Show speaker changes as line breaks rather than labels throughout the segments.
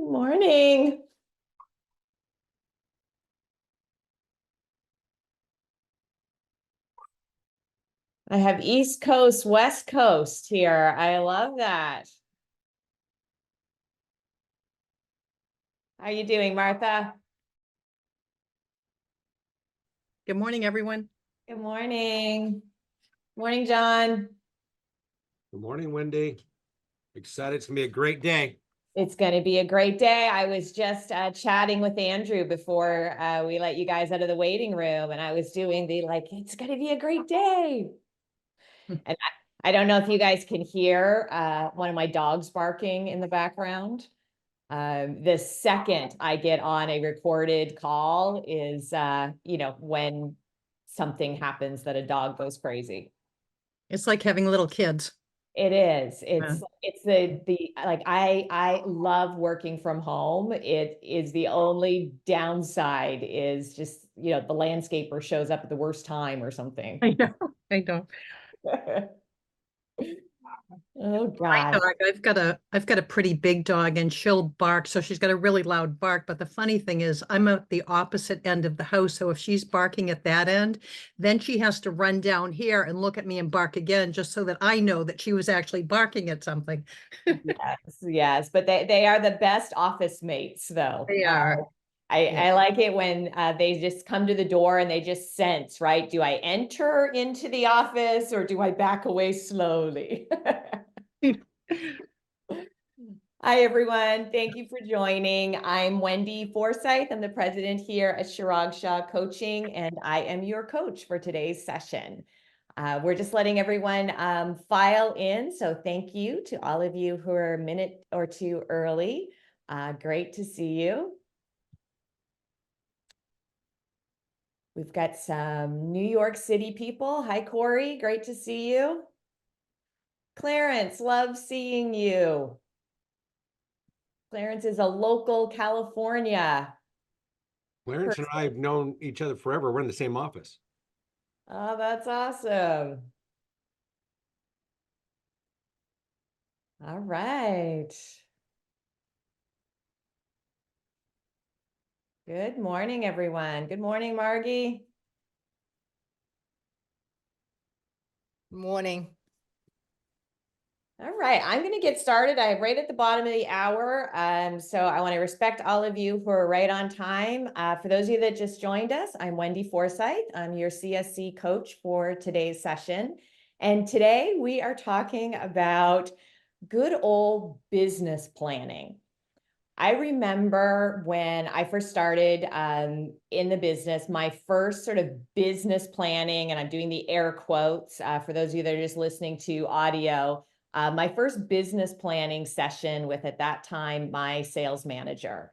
Good morning. I have East Coast, West Coast here. I love that. How are you doing, Martha?
Good morning, everyone.
Good morning. Morning, John.
Good morning, Wendy. Excited. It's gonna be a great day.
It's going to be a great day. I was just chatting with Andrew before we let you guys out of the waiting room, and I was doing it's going to be a great day. And I don't know if you guys can hear one of my dogs barking in the background. The second I get on a recorded call is, when something happens that a dog goes crazy.
It's like having little kids.
It is.
Yeah.
It's the like I love working from home. It is the only downside is just, the landscaper shows up at the worst time or something.
I know. I know.
Oh
My
God.
dog, I've got a pretty big dog and she'll bark, so she's got a really loud bark. But the funny thing is, I'm at the opposite end of the house. So if she's barking at that end, then she has to run down here and look at me and bark again, just so that I know that she was actually barking at something.
Yes, yes, but they are the best office mates, though.
They are. Yeah.
I like it when they just come to the door and they just sense, right? Do I enter into the office or do I back away slowly? Hi, everyone. Thank you for joining. I'm Wendy Forsythe. I'm the president here at Chirag Shah Coaching, and I am your coach for today's session. We're just letting everyone file in. So thank you to all of you who are a minute or two early. Great to see you. We've got some New York City people. Hi, Corey. Great to see you. Clarence, love seeing you. Clarence is a local California.
Clarence and I have known each other forever. We're in the same office.
Oh, that's awesome. All right. Good morning, everyone. Good morning, Margie.
Morning.
All right, I'm going to get started. I'm right at the bottom of the hour. So I want to respect all of you who are right on time. For those of you that just joined us, I'm Wendy Forsythe. I'm your CSC coach for today's session. And today we are talking about good old business planning. I remember when I first started in the business, my first sort of business planning, and I'm doing the air quotes for those of you that are just listening to audio, my first business planning session with, at that time, my sales manager.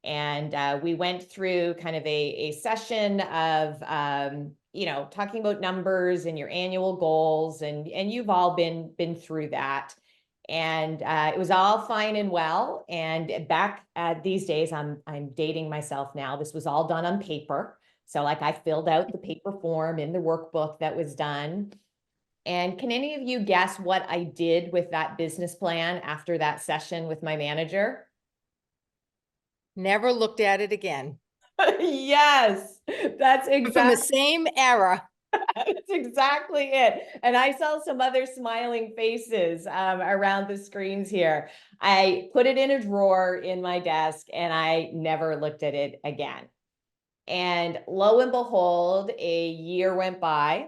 And we went through kind of a session of, talking about numbers and your annual goals, and you've all been through that. And it was all fine and well. And back these days, I'm dating myself now. This was all done on paper. So like I filled out the paper form in the workbook that was done. And can any of you guess what I did with that business plan after that session with my manager?
Never looked at it again.
Yes, that's
From the
exactly.
same era.
That's exactly it. And I saw some other smiling faces around the screens here. I put it in a drawer in my desk and I never looked at it again. And lo and behold, a year went by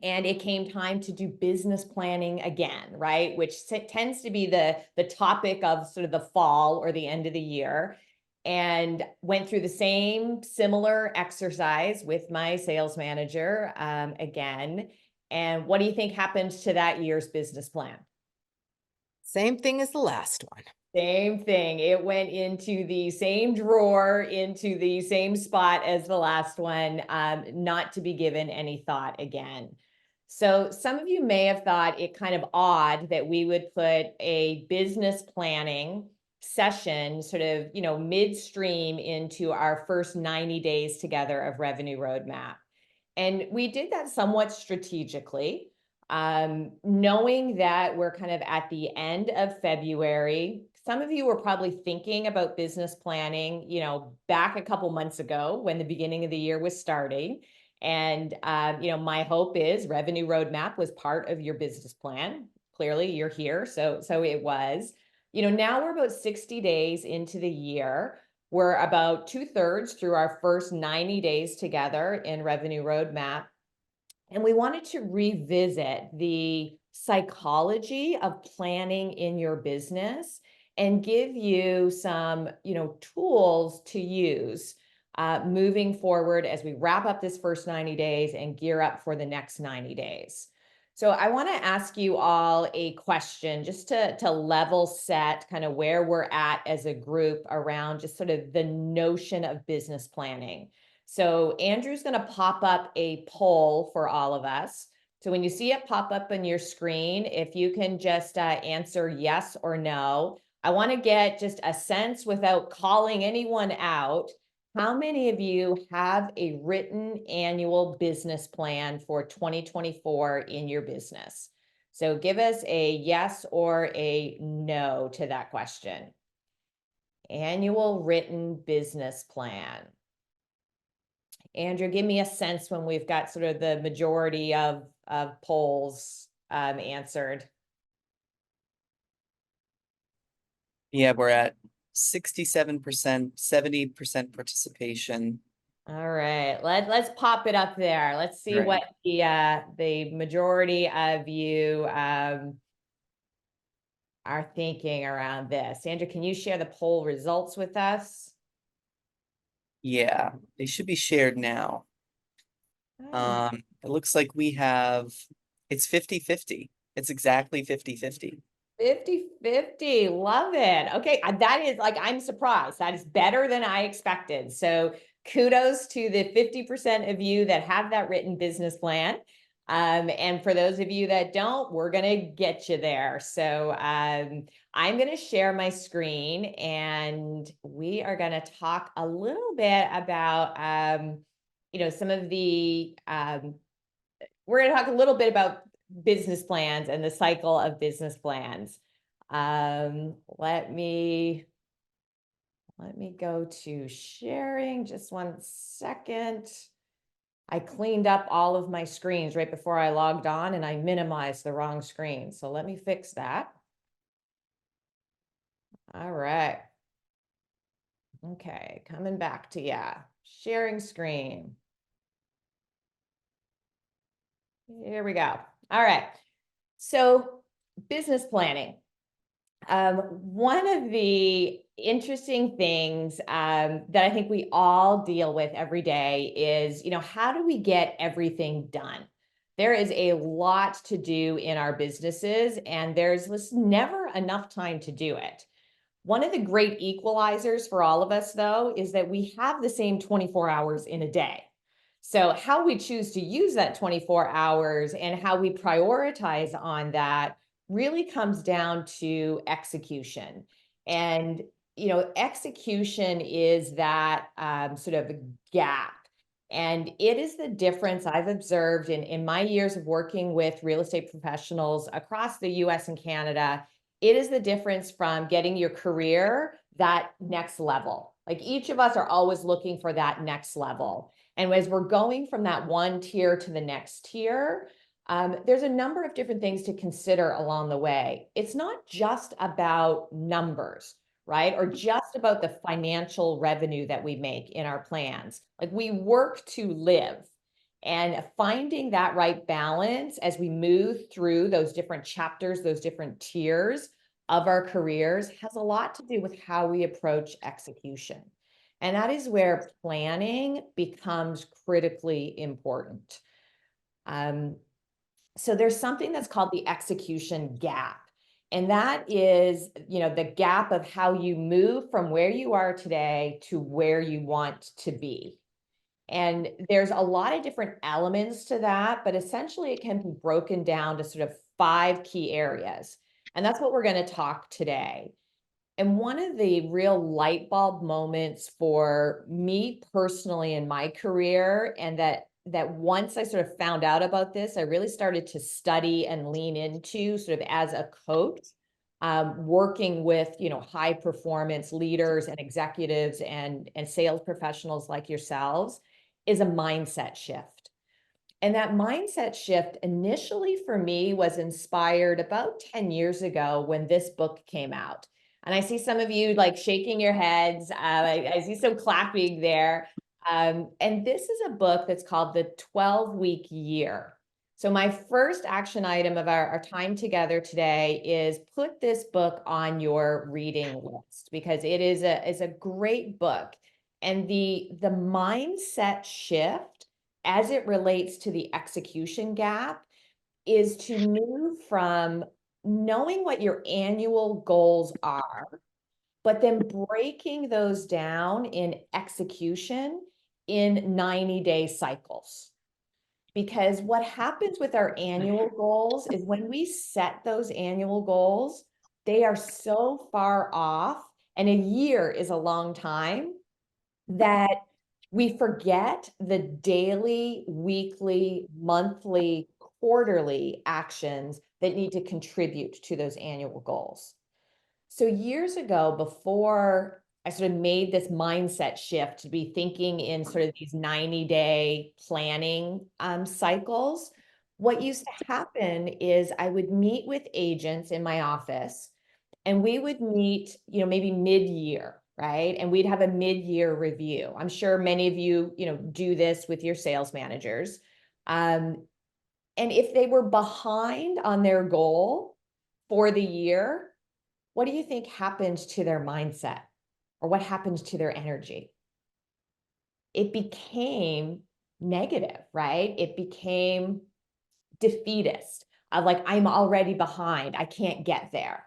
and it came time to do business planning again, right? Which tends to be the topic of sort of the fall or the end of the year. And went through the same similar exercise with my sales manager again. And what do you think happened to that year's business plan?
Same thing as the last one.
Same thing. It went into the same drawer, into the same spot as the last one, not to be given any thought again. So some of you may have thought it kind of odd that we would put a business planning session sort of, midstream into our first 90 days together of revenue roadmap. And we did that somewhat strategically. Knowing that we're kind of at the end of February, some of you were probably thinking about business planning, back a couple months ago when the beginning of the year was starting. And, my hope is revenue roadmap was part of your business plan. Clearly you're here. So it was, now we're about 60 days into the year. We're about 2/3 through our first 90 days together in revenue roadmap. And we wanted to revisit the psychology of planning in your business and give you some, tools to use moving forward as we wrap up this first 90 days and gear up for the next 90 days. So I want to ask you all a question just to level set kind of where we're at as a group around just sort of the notion of business planning. So Andrew's going to pop up a poll for all of us. So when you see it pop up on your screen, if you can just answer yes or no, I want to get just a sense without calling anyone out. How many of you have a written annual business plan for 2024 in your business? So give us a yes or a no to that question. Annual written business plan. Andrew, give me a sense when we've got sort of the majority of polls answered.
Yeah, we're at 67%, 70% participation.
All right, let's pop it up there. Let's see
Right.
what the majority of you are thinking around this. Andrew, can you share the poll results with us?
Yeah, they should be shared now.
Oh.
It looks like it's 50-50. It's exactly 50-50.
50-50, love it. Okay, that is I'm surprised. That is better than I expected. So kudos to the 50% of you that have that written business plan. And for those of you that don't, we're gonna get you there. So I'm gonna share my screen and we are gonna talk a little bit about some of the we're gonna talk a little bit about business plans and the cycle of business plans. Let me go to sharing just 1 second. I cleaned up all of my screens right before I logged on and I minimized the wrong screen. So let me fix that. All right. Okay, coming back to sharing screen. Here we go. All right. So business planning. One of the interesting things that I think we all deal with every day is, how do we get everything done? There is a lot to do in our businesses, and there's never enough time to do it. One of the great equalizers for all of us, though, is that we have the same 24 hours in a day. So how we choose to use that 24 hours and how we prioritize on that really comes down to execution. And, execution is that sort of gap. And it is the difference I've observed in my years of working with real estate professionals across the US and Canada. It is the difference from getting your career that next level. Like each of us are always looking for that next level. And as we're going from that one tier to the next tier, there's a number of different things to consider along the way. It's not just about numbers, right? Or just about the financial revenue that we make in our plans. Like we work to live. And finding that right balance as we move through those different chapters, those different tiers of our careers has a lot to do with how we approach execution. And that is where planning becomes critically important. So there's something that's called the execution gap. And that is, the gap of how you move from where you are today to where you want to be. And there's a lot of different elements to that, but essentially it can be broken down to sort of 5 key areas. And that's what we're going to talk today. And one of the real light bulb moments for me personally in my career, and that that once I sort of found out about this, I really started to study and lean into sort of as a coach, working with, high performance leaders and executives and sales professionals like yourselves, is a mindset shift. And that mindset shift initially for me was inspired about 10 years ago when this book came out. And I see some of you like shaking your heads. I see some clapping there. And this is a book that's called The 12-Week Year. So my first action item of our time together today is put this book on your reading list, because it is a great book. And the mindset shift as it relates to the execution gap is to move from knowing what your annual goals are, but then breaking those down in execution in 90-day cycles. Because what happens with our annual goals is when we set those annual goals, they are so far off, and a year is a long time, that we forget the daily, weekly, monthly, quarterly actions that need to contribute to those annual goals. So years ago, before I sort of made this mindset shift to be thinking in sort of these 90-day planning cycles, what used to happen is I would meet with agents in my office, and we would meet, maybe mid-year, right? And we'd have a mid-year review. I'm sure many of you, do this with your sales managers. And if they were behind on their goal for the year, what do you think happened to their mindset, or what happened to their energy? It became negative, right? It became defeatist, of like, I'm already behind, I can't get there.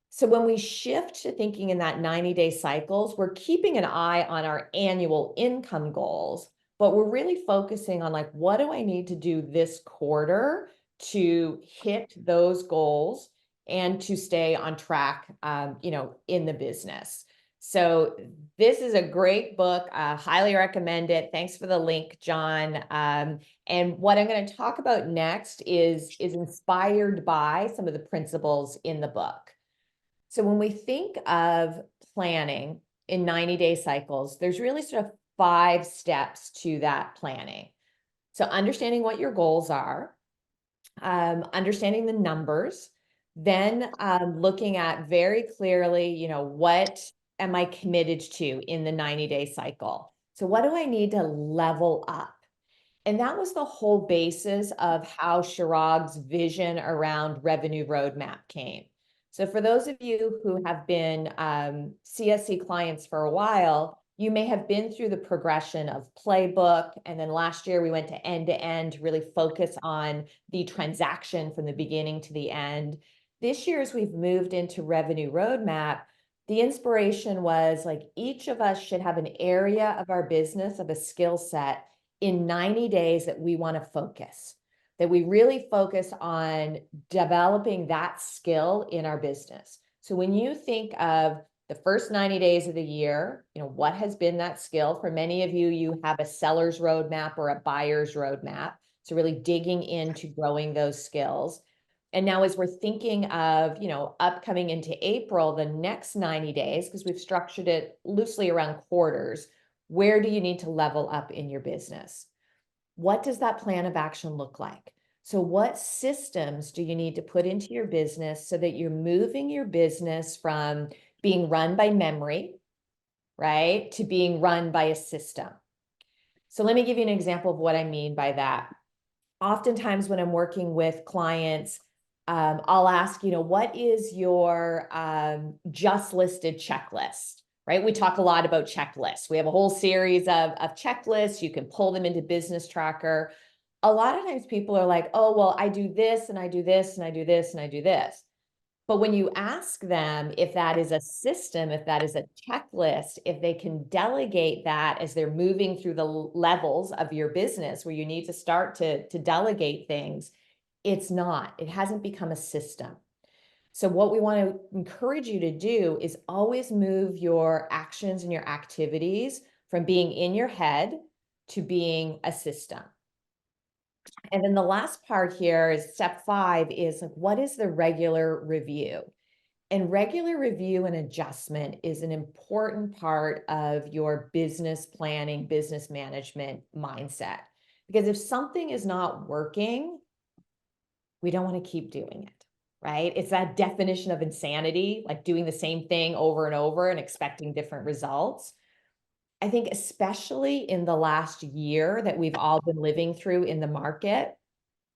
So when we shift to thinking in that 90-day cycles, we're keeping an eye on our annual income goals, but we're really focusing on like, what do I need to do this quarter to hit those goals and to stay on track, in the business. So this is a great book. Highly recommend it. Thanks for the link, John. And what I'm going to talk about next is inspired by some of the principles in the book. So when we think of planning in 90-day cycles, there's really sort of 5 steps to that planning. So understanding what your goals are, understanding the numbers, then looking at very clearly, what am I committed to in the 90-day cycle? So what do I need to level up? And that was the whole basis of how Chirag's vision around revenue roadmap came. So for those of you who have been CSC clients for a while, you may have been through the progression of playbook. And then last year we went to end to really focus on the transaction from the beginning to the end. This year, as we've moved into revenue roadmap, the inspiration was like, each of us should have an area of our business, of a skill set in 90 days that we want to focus, that we really focus on developing that skill in our business. So when you think of the first 90 days of the year, what has been that skill? For many of you, you have a seller's roadmap or a buyer's roadmap. So really digging into growing those skills. And now as we're thinking of, upcoming into April, the next 90 days, because we've structured it loosely around quarters, where do you need to level up in your business? What does that plan of action look like? So what systems do you need to put into your business so that you're moving your business from being run by memory, right, to being run by a system? So let me give you an example of what I mean by that. Oftentimes when I'm working with clients, I'll ask, what is your just listed checklist? Right? We talk a lot about checklists. We have a whole series of checklists. You can pull them into Business Tracker. A lot of times people are like, oh, well, I do this and I do this and I do this and I do this. But when you ask them if that is a system, if that is a checklist, if they can delegate that as they're moving through the levels of your business where you need to start to delegate things, it's not. It hasn't become a system. So what we want to encourage you to do is always move your actions and your activities from being in your head to being a system. And then the last part here is step 5 is like, what is the regular review? And regular review and adjustment is an important part of your business planning, business management mindset. Because if something is not working, we don't want to keep doing it, right? It's that definition of insanity, like doing the same thing over and over and expecting different results. I think especially in the last year that we've all been living through in the market,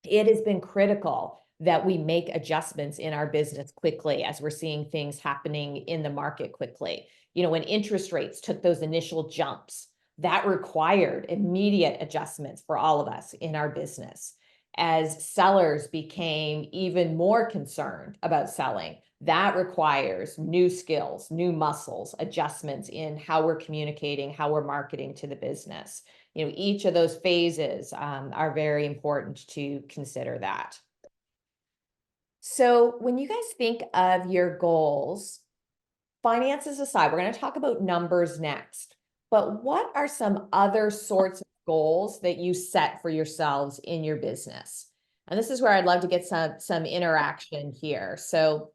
it has been critical that we make adjustments in our business quickly as we're seeing things happening in the market quickly. You know, when interest rates took those initial jumps, that required immediate adjustments for all of us in our business. As sellers became even more concerned about selling, that requires new skills, new muscles, adjustments in how we're communicating, how we're marketing to the business. You know, each of those phases are very important to consider that. So when you guys think of your goals, finances aside, we're going to talk about numbers next, but what are some other sorts of goals that you set for yourselves in your business? And this is where I'd love to get some interaction here. So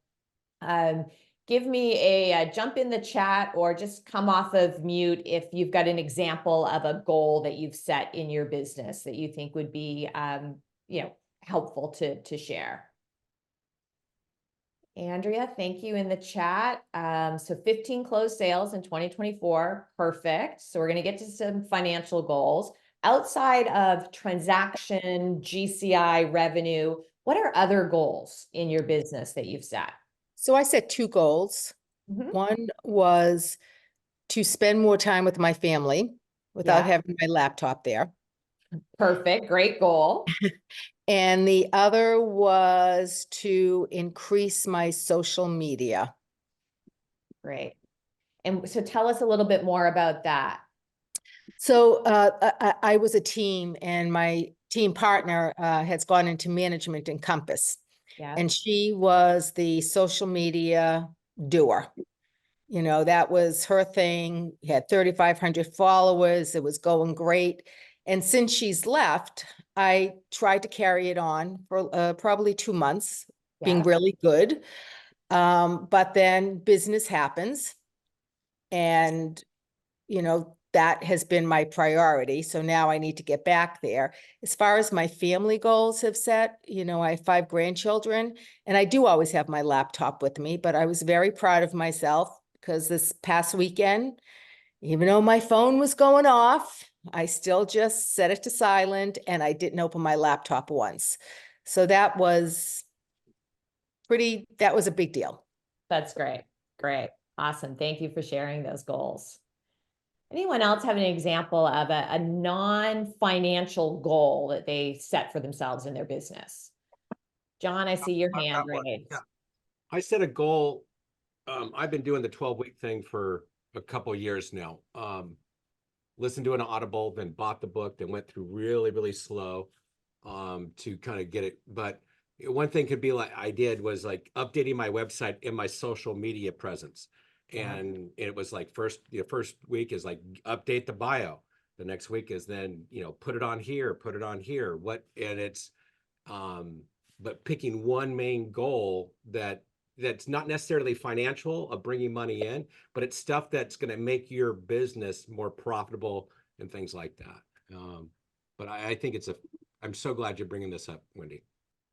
give me a jump in the chat or just come off of mute if you've got an example of a goal that you've set in your business that you think would be helpful to share. Andrea, thank you in the chat. So 15 closed sales in 2024. Perfect. So we're going to get to some financial goals. Outside of transaction, GCI, revenue, what are other goals in your business that you've set?
So I set 2 goals. One was to spend more time with my family without having my laptop there.
Perfect. Great goal.
And the other was to increase my social media.
Great. And so tell us a little bit more about that.
So I was a team, and my team partner has gone into management in Compass.
Yeah.
And she was the social media doer. You know, that was her thing. Had 3,500 followers. It was going great. And since she's left, I tried to carry it on for probably 2 months, being really good. But then business happens, and, you know, that has been my priority. So now I need to get back there. As far as my family goals have set, you know, I have 5 grandchildren, and I do always have my laptop with me, but I was very proud of myself because this past weekend, even though my phone was going off, I still just set it to silent, and I didn't open my laptop once. So that was a big deal.
That's great. Great. Awesome. Thank you for sharing those goals. Anyone else have an example of a non-financial goal that they set for themselves in their business? John, I see your hand raised.
Yeah. I set a goal. I've been doing the 12-week thing for a couple of years now. Listened to an Audible, then bought the book, then went through really, really slow to kind of get it. But one thing could be like I did was like updating my website and my social media presence. And it was like the first week is like update the bio. The next week is then, you know, put it on here. And it's but picking one main goal that's not necessarily financial of bringing money in, but it's stuff that's going to make your business more profitable and things like that. But I think I'm so glad you're bringing this up, Wendy.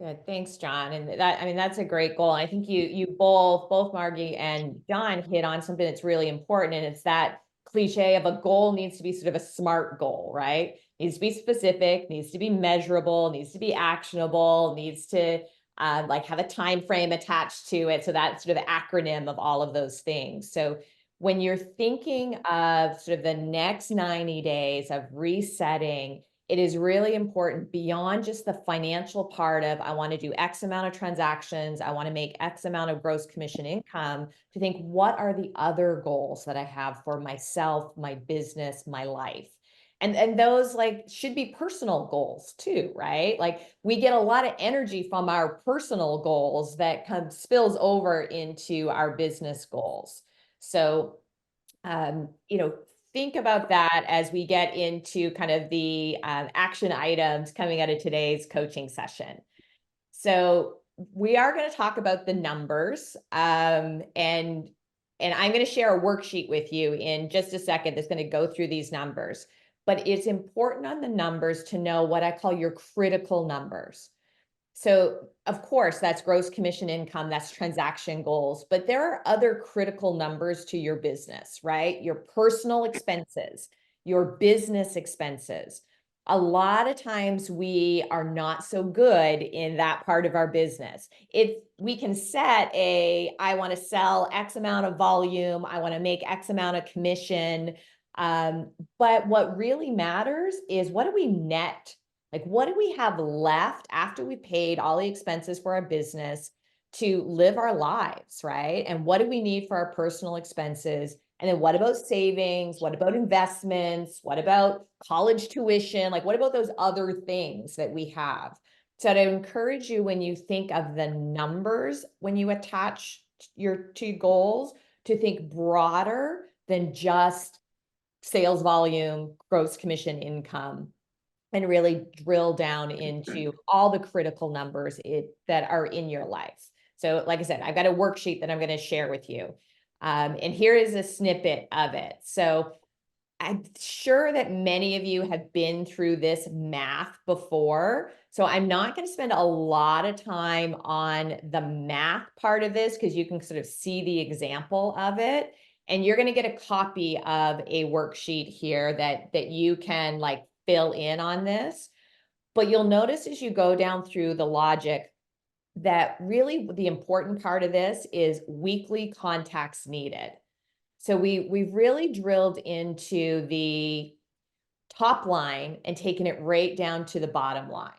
Good. Thanks, John. And that, I mean, that's a great goal. I think you both Margie and John hit on something that's really important. And it's that cliche of a goal needs to be sort of a SMART goal, right? Needs to be specific, needs to be measurable, needs to be actionable, needs to like have a time frame attached to it. So that's sort of the acronym of all of those things. So when you're thinking of sort of the next 90 days of resetting, it is really important beyond just the financial part of, I want to do X amount of transactions, I want to make X amount of gross commission income, to think, what are the other goals that I have for myself, my business, my life? And those like should be personal goals too, right? Like we get a lot of energy from our personal goals that spills over into our business goals. So, think about that as we get into kind of the action items coming out of today's coaching session. So we are going to talk about the numbers, and I'm going to share a worksheet with you in just a second that's going to go through these numbers. But it's important on the numbers to know what I call your critical numbers. So of course, that's gross commission income, that's transaction goals, but there are other critical numbers to your business, right? Your personal expenses, your business expenses. A lot of times we are not so good in that part of our business. If we can set I want to sell X amount of volume, I want to make X amount of commission. But what really matters is, what do we net? Like, what do we have left after we paid all the expenses for our business to live our lives, right? And what do we need for our personal expenses? And then what about savings? What about investments? What about college tuition? Like, what about those other things that we have? So I'd encourage you, when you think of the numbers, when you attach your two goals, to think broader than just sales volume, gross commission income, and really drill down into all the critical numbers that are in your life. So like I said, I've got a worksheet that I'm going to share with you. And here is a snippet of it. So I'm sure that many of you have been through this math before. So I'm not going to spend a lot of time on the math part of this, because you can sort of see the example of it. And you're going to get a copy of a worksheet here that you can like fill in on this. But you'll notice as you go down through the logic that really the important part of this is weekly contacts needed. So we've really drilled into the top line and taken it right down to the bottom line.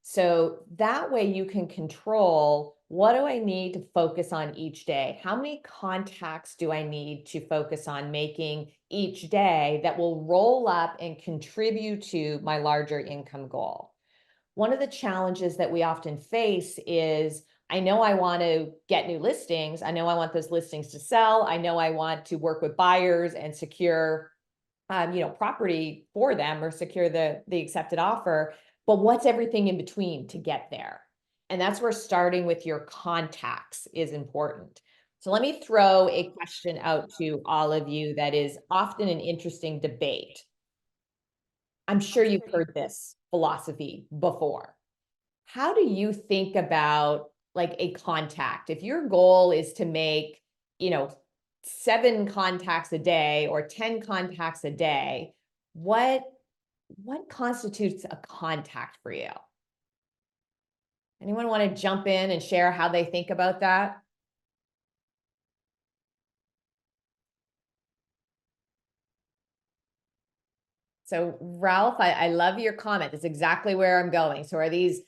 So that way you can control, what do I need to focus on each day? How many contacts do I need to focus on making each day that will roll up and contribute to my larger income goal? One of the challenges that we often face is, I know I want to get new listings. I know I want those listings to sell. I know I want to work with buyers and secure, property for them, or secure the accepted offer. But what's everything in between to get there? And that's where starting with your contacts is important. So let me throw a question out to all of you that is often an interesting debate. I'm sure you've heard this philosophy before. How do you think about like a contact? If your goal is to make, 7 contacts a day or 10 contacts a day, what constitutes a contact for you? Anyone want to jump in and share how they think about that? So Ralph, I love your comment. That's exactly where I'm going. So are these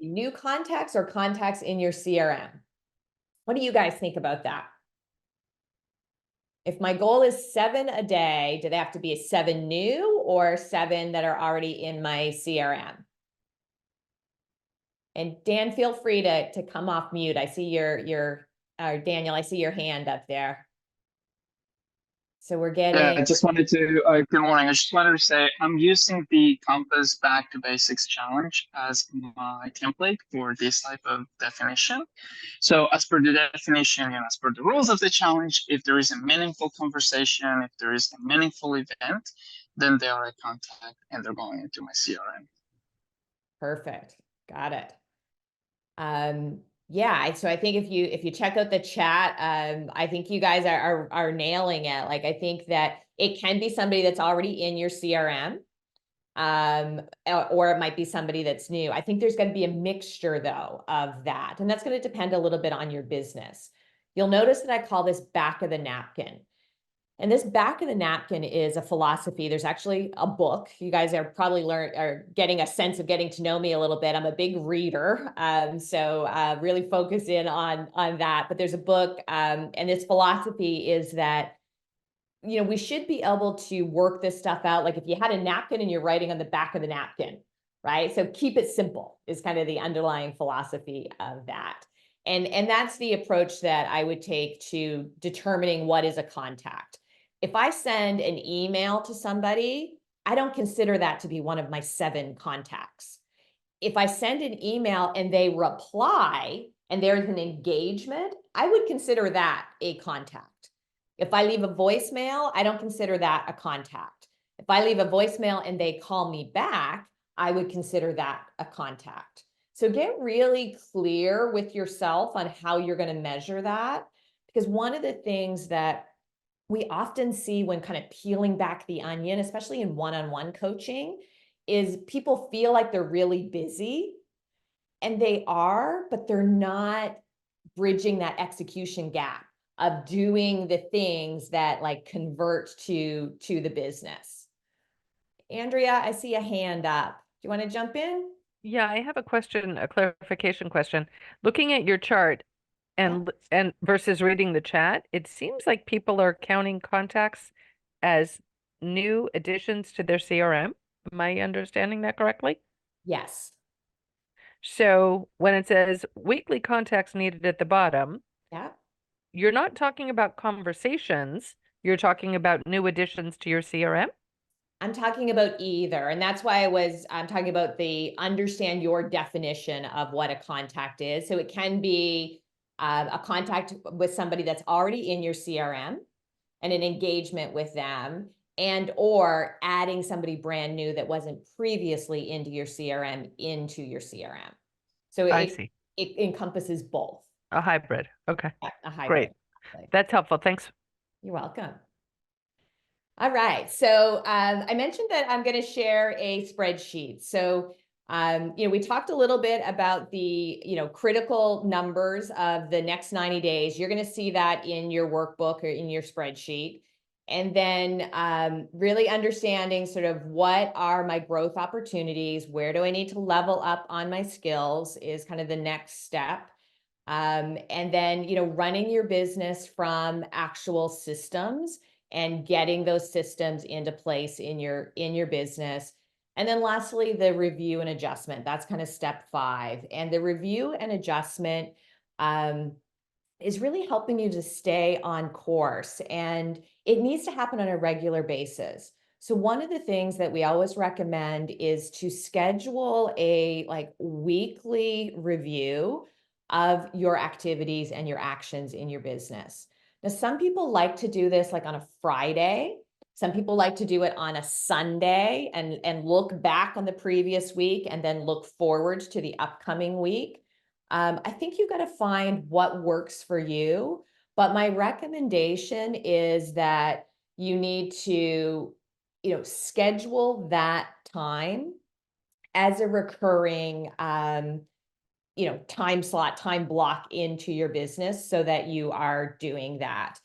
new contacts or contacts in your CRM? What do you guys think about that? If my goal is 7 a day, do they have to be 7 new or 7 that are already in my CRM? And Dan, feel free to come off mute. I see Daniel, I see your hand up there. So we're getting.
Yeah, I just wanted to, good morning. I just wanted to say I'm using the Compass Back to Basics Challenge as my template for this type of definition. So as per the definition and as per the rules of the challenge, if there is a meaningful conversation, if there is a meaningful event, then they are a contact and they're going into my CRM.
Perfect. Got it. Yeah, so I think if you check out the chat, I think you guys are nailing it. Like, I think that it can be somebody that's already in your CRM, or it might be somebody that's new. I think there's going to be a mixture though of that, and that's going to depend a little bit on your business. You'll notice that I call this back of the napkin. And this back of the napkin is a philosophy. There's actually a book. You guys are probably getting a sense of getting to know me a little bit. I'm a big reader, so really focus in on that. But there's a book, and this philosophy is that, we should be able to work this stuff out. Like if you had a napkin and you're writing on the back of the napkin, right? So keep it simple is kind of the underlying philosophy of that. And that's the approach that I would take to determining what is a contact. if I send an email to somebody, I don't consider that to be one of my 7 contacts. If I send an email and they reply and there's an engagement, I would consider that a contact. If I leave a voicemail, I don't consider that a contact. If I leave a voicemail and they call me back, I would consider that a contact. So get really clear with yourself on how you're going to measure that. Because one of the things that we often see when kind of peeling back the onion, especially in one-on-one coaching, is people feel like they're really busy, and they are, but they're not bridging that execution gap of doing the things that like convert to the business. Andrea, I see a hand up. Do you want to jump in?
Yeah, I have a question, a clarification question. Looking at your chart and versus reading the chat, it seems like people are counting contacts as new additions to their CRM. Am I understanding that correctly?
Yes.
So when it says weekly contacts needed at the bottom,
Yeah.
you're not talking about conversations, you're talking about new additions to your CRM?
I'm talking about either. And that's why I'm talking about the understand your definition of what a contact is. So it can be a contact with somebody that's already in your CRM and an engagement with them, and or adding somebody brand new that wasn't previously into your CRM into your CRM. So
I
it,
see.
it encompasses both.
A hybrid. Okay,
A hybrid.
great. That's helpful. Thanks.
You're welcome. All right. So I mentioned that I'm going to share a spreadsheet. So, we talked a little bit about the, critical numbers of the next 90 days. You're going to see that in your workbook or in your spreadsheet. And then really understanding sort of what are my growth opportunities? Where do I need to level up on my skills is kind of the next step. And then, running your business from actual systems and getting those systems into place in your business. And then lastly, the review and adjustment. That's kind of step 5. And the review and adjustment is really helping you to stay on course, and it needs to happen on a regular basis. So one of the things that we always recommend is to schedule a weekly review of your activities and your actions in your business. Now, some people like to do this like on a Friday. Some people like to do it on a Sunday and look back on the previous week and then look forward to the upcoming week. I think you've got to find what works for you. But my recommendation is that you need to, schedule that time as a recurring time slot, time block into your business so that you are doing that.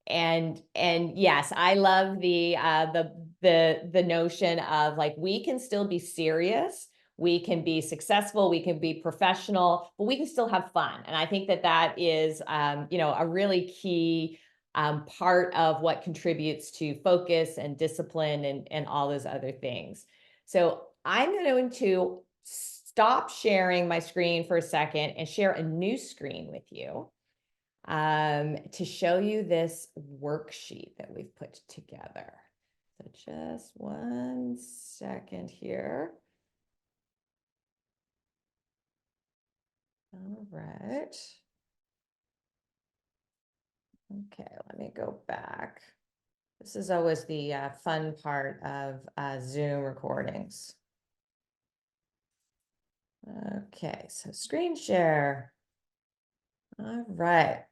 And yes, I love the notion of like, we can still be serious, we can be successful, we can be professional, but we can still have fun. And I think that is a really key part of what contributes to focus and discipline and all those other things. So I'm going to stop sharing my screen for a second and share a new screen with you to show you this worksheet that we've put together. So just one second here. All right. Okay, let me go back. This is always the fun part of Zoom recordings. Okay, so screen share. All right.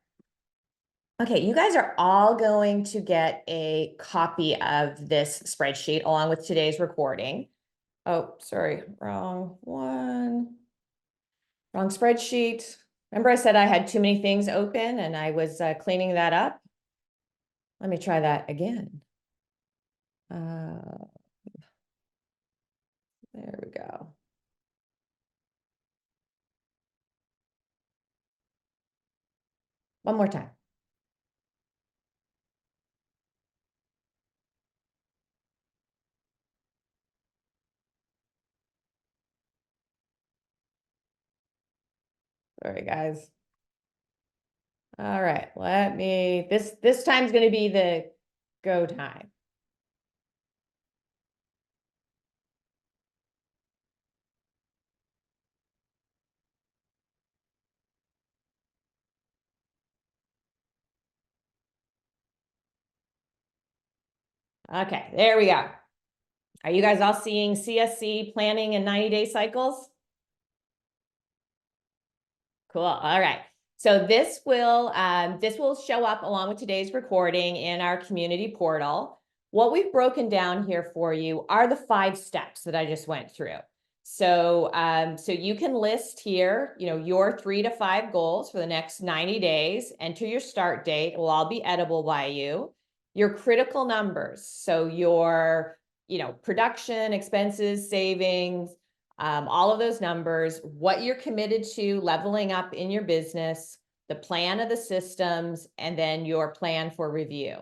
Okay, you guys are all going to get a copy of this spreadsheet along with today's recording. Oh, sorry, wrong one. Wrong spreadsheet. Remember I said I had too many things open and I was cleaning that up? Let me try that again. There we go. One more time. Sorry, guys. All right, this time's going to be the Go time. Okay, there we go. Are you guys all seeing CSC planning in 90-day cycles? Cool. All right. So this will show up along with today's recording in our community portal. What we've broken down here for you are the 5 steps that I just went through. So, so you can list here, you know, your 3 to 5 goals for the next 90 days, enter your start date. It will all be editable by you. Your critical numbers. So your, you know, production, expenses, savings, all of those numbers, what you're committed to leveling up in your business, the plan of the systems, and then your plan for review.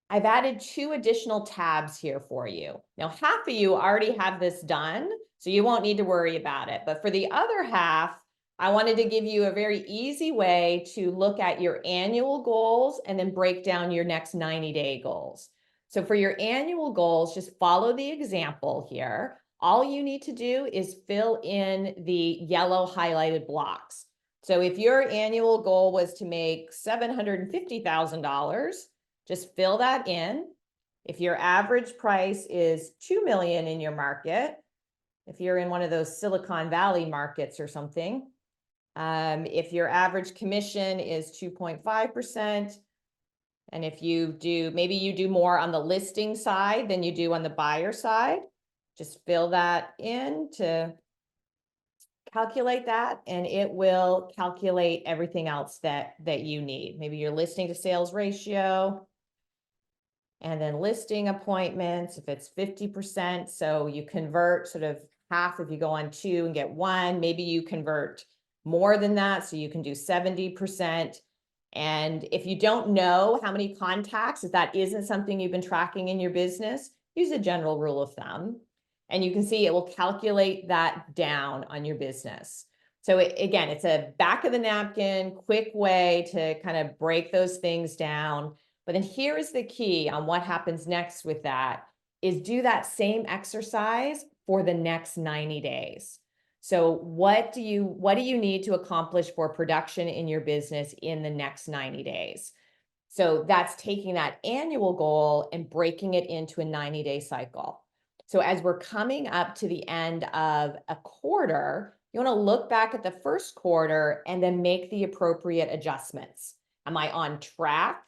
I've added 2 additional tabs here for you. Now, half of you already have this done, so you won't need to worry about it. But for the other half, I wanted to give you a very easy way to look at your annual goals and then break down your next 90-day goals. So for your annual goals, just follow the example here. All you need to do is fill in the yellow highlighted blocks. So if your annual goal was to make $750,000, just fill that in. If your average price is 2 million in your market, if you're in one of those Silicon Valley markets or something, if your average commission is 2.5%, and if you do, maybe you do more on the listing side than you do on the buyer side, just fill that in to calculate that, and it will calculate everything else that you need. Maybe your listing to sales ratio, and then listing appointments, if it's 50%, so you convert sort of half if you go on 2 and get 1, maybe you convert more than that, so you can do 70%. And if you don't know how many contacts, if that isn't something you've been tracking in your business, use a general rule of thumb. And you can see it will calculate that down on your business. So again, it's a back of the napkin, quick way to kind of break those things down. But then here is the key on what happens next with that is do that same exercise for the next 90 days. So what do you need to accomplish for production in your business in the next 90 days? So that's taking that annual goal and breaking it into a 90-day cycle. So as we're coming up to the end of a quarter, you want to look back at the first quarter and then make the appropriate adjustments. Am I on track?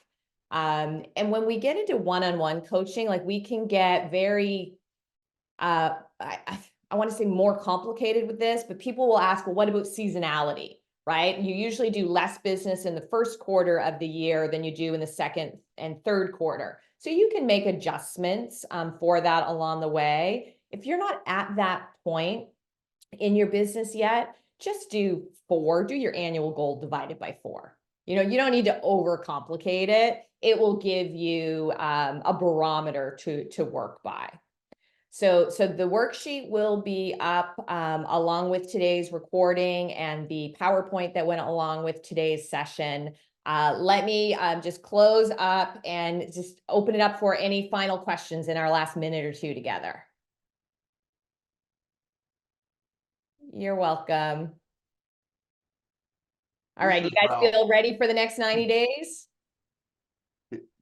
And when we get into one-on-one coaching, like we can get very, I want to say more complicated with this, but people will ask, well, what about seasonality, right? You usually do less business in the first quarter of the year than you do in the second and third quarter. So you can make adjustments for that along the way. If you're not at that point in your business yet, just do 4, do your annual goal divided by 4. You know, you don't need to overcomplicate it. It will give you a barometer to work by. So the worksheet will be up along with today's recording and the PowerPoint that went along with today's session. Let me just close up and just open it up for any final questions in our last minute or 2 together. You're welcome. All right, you guys feel ready for the next 90 days?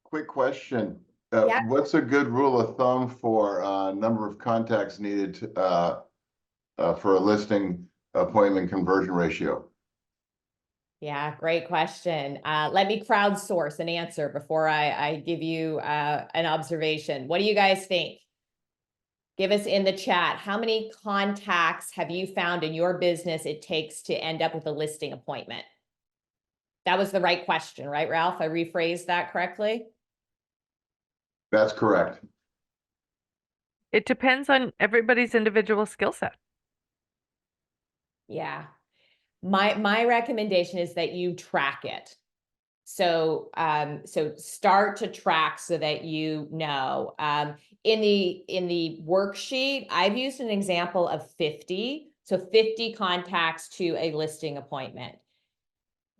Quick question.
Yeah.
What's a good rule of thumb for number of contacts needed to, for a listing appointment conversion ratio?
Yeah, great question. Let me crowdsource an answer before I give you an observation. What do you guys think? Give us in the chat. How many contacts have you found in your business it takes to end up with a listing appointment? That was the right question, right, Ralph? I rephrased that correctly?
That's correct.
It depends on everybody's individual skill set.
Yeah. My recommendation is that you track it. So so start to track so that you know. In the worksheet, I've used an example of 50. So 50 contacts to a listing appointment.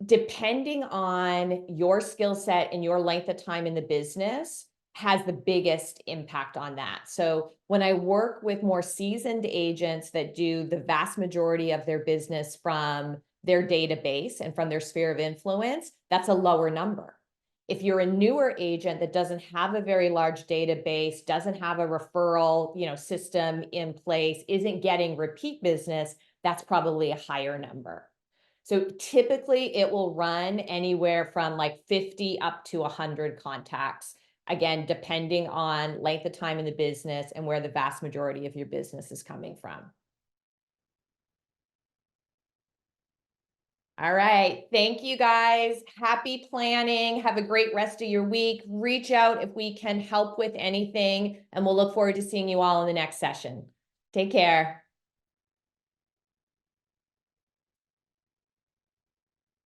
depending on your skill set and your length of time in the business has the biggest impact on that. So when I work with more seasoned agents that do the vast majority of their business from their database and from their sphere of influence, that's a lower number. If you're a newer agent that doesn't have a very large database, doesn't have a referral, system in place, isn't getting repeat business, that's probably a higher number. So typically it will run anywhere from like 50 up to 100 contacts. Again, depending on length of time in the business and where the vast majority of your business is coming from. All right. Thank you guys. Happy planning. Have a great rest of your week. Reach out if we can help with anything, and we'll look forward to seeing you all in the next session. Take care.